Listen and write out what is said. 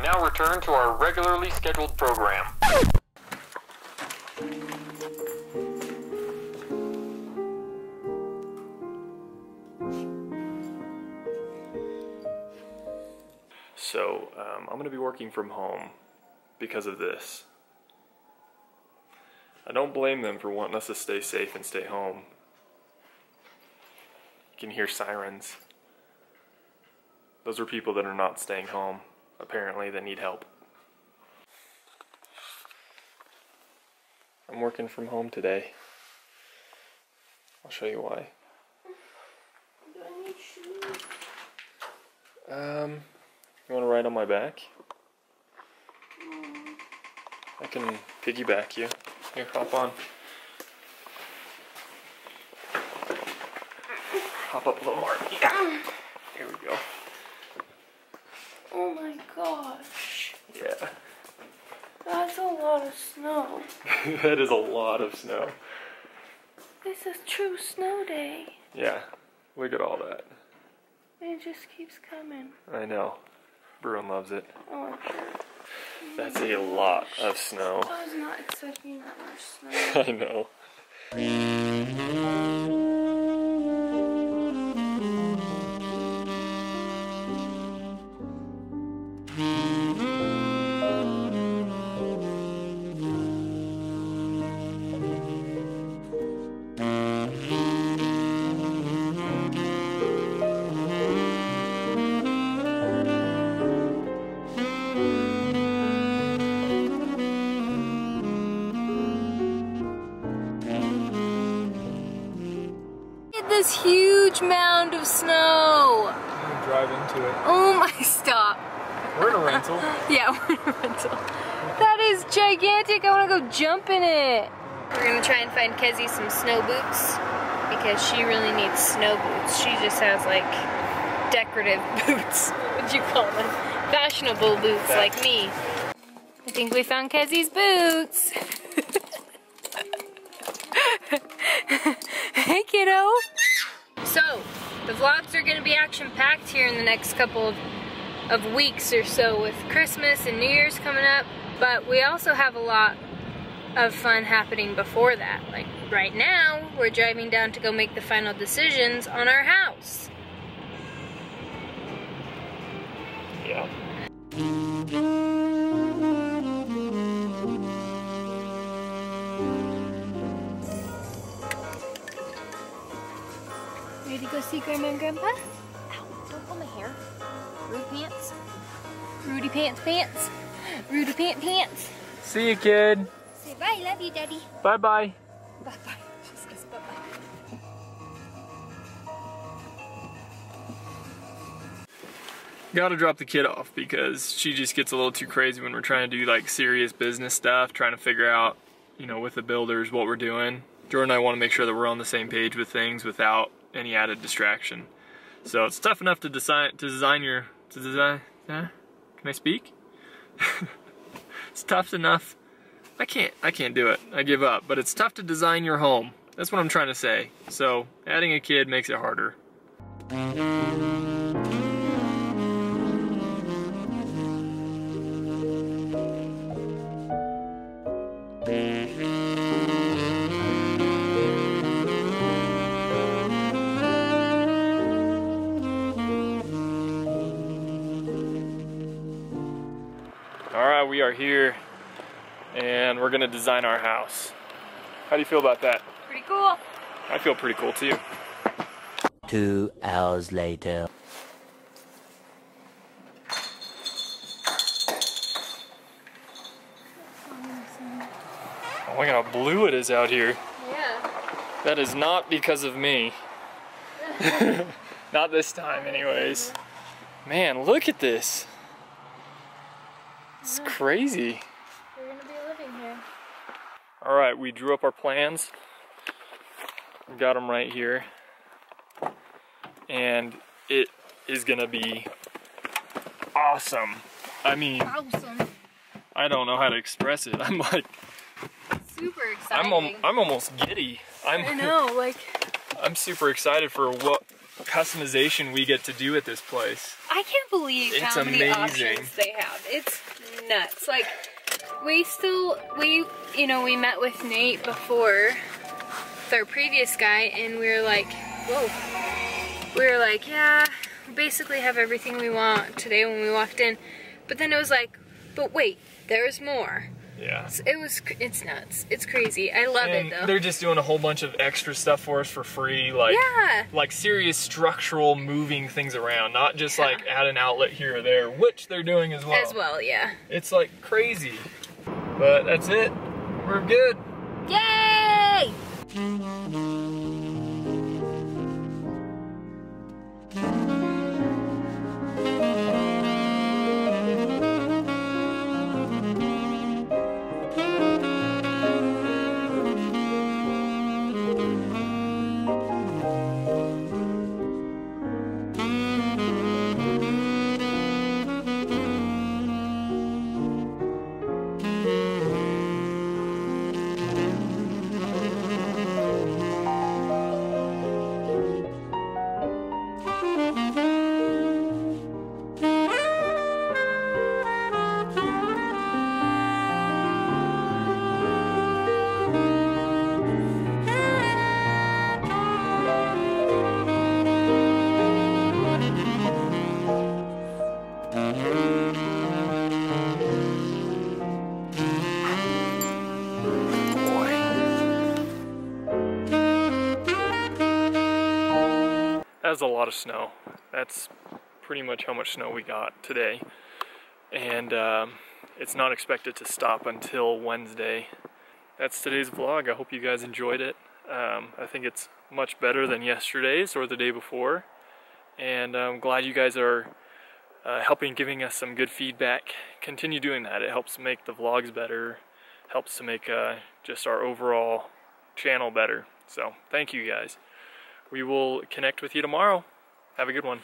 now return to our regularly scheduled program. So, I'm going to be working from home because of this. I don't blame them for wanting us to stay safe and stay home. You can hear sirens. Those are people that are not staying home, apparently, that need help. I'm working from home today. I'll show you why. Do I need shoes? You want to ride on my back? I can piggyback you. Here, hop on. Hop up a little more. Yeah. Here we go. Oh my gosh. Yeah. That's a lot of snow. That is a lot of snow. It's a true snow day. Yeah. Look at all that. It just keeps coming. I know. Bruin loves it. Oh, I'm sure. That's a lot of snow. I was not expecting that much snow. I know. This huge mound of snow. Drive into it. Oh my, stop. We're in a rental. Yeah, we're in a rental. That is gigantic. I want to go jump in it. We're going to try and find Kezzy some snow boots because she really needs snow boots. She just has like decorative boots. What would you call them? Fashionable boots like me. I think we found Kezzy's boots. Hey kiddo. So, the vlogs are going to be action-packed here in the next couple of weeks or so with Christmas and New Year's coming up, but we also have a lot of fun happening before that. Like right now, we're driving down to go make the final decisions on our house. Yeah. Ready to go see Grandma and Grandpa? Ow, don't pull my hair. Rude pants. Rudy pants pants. Rudy pant pants. See you, kid. Say bye, love you, Daddy. Bye-bye. Bye-bye. She says bye-bye. Gotta drop the kid off because she just gets a little too crazy when we're trying to do like serious business stuff, trying to figure out, you know, with the builders what we're doing. Jordan and I want to make sure that we're on the same page with things without any added distraction. So it's tough enough to design. Can I speak? It's tough enough. I can't do it. I give up. But it's tough to design your home. That's what I'm trying to say. So adding a kid makes it harder. Alright, we are here and we're gonna design our house. How do you feel about that? Pretty cool. I feel pretty cool too. 2 hours later. Oh, look at how blue it is out here. Yeah. That is not because of me. Not this time anyways. Man, look at this. It's crazy. We're gonna be living here. Alright, we drew up our plans. We got them right here. And it is gonna be awesome. I mean, Awesome. I don't know how to express it. I'm like, Super exciting. I'm almost giddy. I know, like. I'm super excited for customization we get to do at this place. I can't believe It's how many amazing. options they have. It's nuts. Like, we met with Nate before, with our previous guy, and we were like, whoa. We were like, yeah, we basically have everything we want today when we walked in. But then it was like, but wait, there's more. Yeah. It's nuts. It's crazy. I love it though. They're just doing a whole bunch of extra stuff for us for free, like like serious structural moving things around, not just like add an outlet here or there, which they're doing as well. As well, yeah. It's like crazy. But that's it. We're good. Yay! That's a lot of snow. That's pretty much how much snow we got today. And it's not expected to stop until Wednesday. That's today's vlog. I hope you guys enjoyed it. I think it's much better than yesterday's or the day before. And I'm glad you guys are giving us some good feedback. Continue doing that. It helps make the vlogs better, helps to make just our overall channel better. So thank you guys. We will connect with you tomorrow. Have a good one.